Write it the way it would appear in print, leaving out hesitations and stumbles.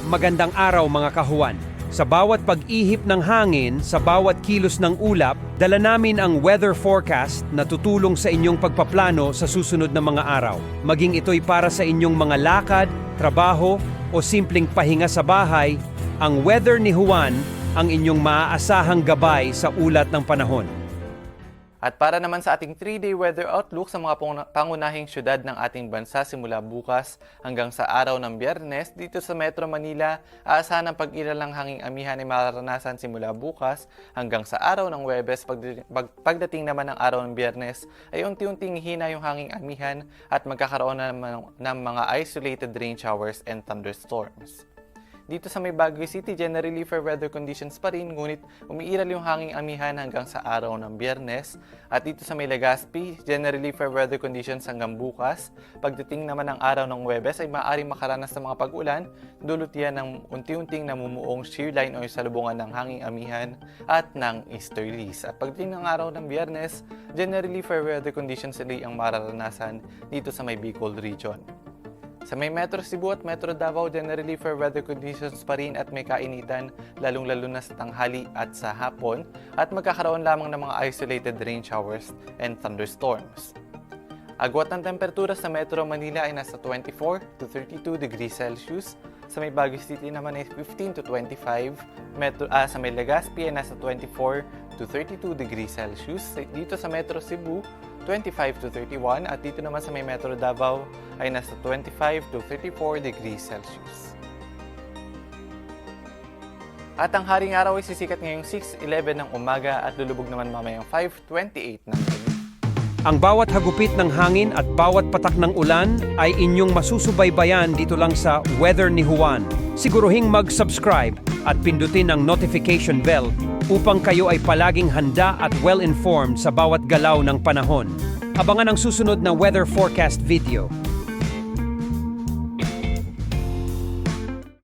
Magandang araw mga kahuwan. Sa bawat pag-ihip ng hangin, sa bawat kilos ng ulap, dala namin ang weather forecast na tutulong sa inyong pagpaplano sa susunod na mga araw. Maging ito'y para sa inyong mga lakad, trabaho o simpleng pahinga sa bahay, ang weather ni Juan ang inyong maaasahang gabay sa ulat ng panahon. At para naman sa ating 3-day weather outlook sa mga pangunahing syudad ng ating bansa simula bukas hanggang sa araw ng Biyernes, dito sa Metro Manila, aasahan ang pag-iral ng hanging amihan ay mararanasan simula bukas hanggang sa araw ng Huwebes. Pagdating naman ng araw ng Biyernes ay unti-unting hina yung hanging amihan at magkakaroon na naman ng mga isolated rain showers and thunderstorms. Dito sa may Baguio City, generally fair weather conditions pa rin, ngunit umiiral yung hanging amihan hanggang sa araw ng Biyernes. At dito sa may Legazpi, generally fair weather conditions hanggang bukas. Pagdating naman ng araw ng Huwebes ay maaaring makaranas ng mga pag-ulan, dulot yan ng unti-unting namumuong shear line o salubungan ng hanging amihan at ng easterlies. At pagdating ng araw ng Biyernes, generally fair weather conditions ulit ang mararanasan dito sa may Bicol region. Sa may Metro Cebu at Metro Davao, generally fair weather conditions pa rin at may kainitan, lalong-lalo na sa tanghali at sa hapon, at magkakaroon lamang ng mga isolated rain showers and thunderstorms. Agwat ng temperatura sa Metro Manila ay nasa 24 to 32 degrees Celsius, sa may Baguio City naman ay 15 to 25, sa may Legazpi ay nasa 24 to 32 degrees Celsius, dito sa Metro Cebu 25 to 31 at dito naman sa may Metro Davao ay nasa 25 to 34 degrees Celsius. At ang haring araw ay sisikat ngayong 6:11 ng umaga at lulubog naman mamayang 5:28 ng gabi. Ang bawat hagupit ng hangin at bawat patak ng ulan ay inyong masusubaybayan dito lang sa Weather ni Juan. Siguruhing mag-subscribe at pindutin ang notification bell upang kayo ay palaging handa at well-informed sa bawat galaw ng panahon. Abangan ang susunod na weather forecast video.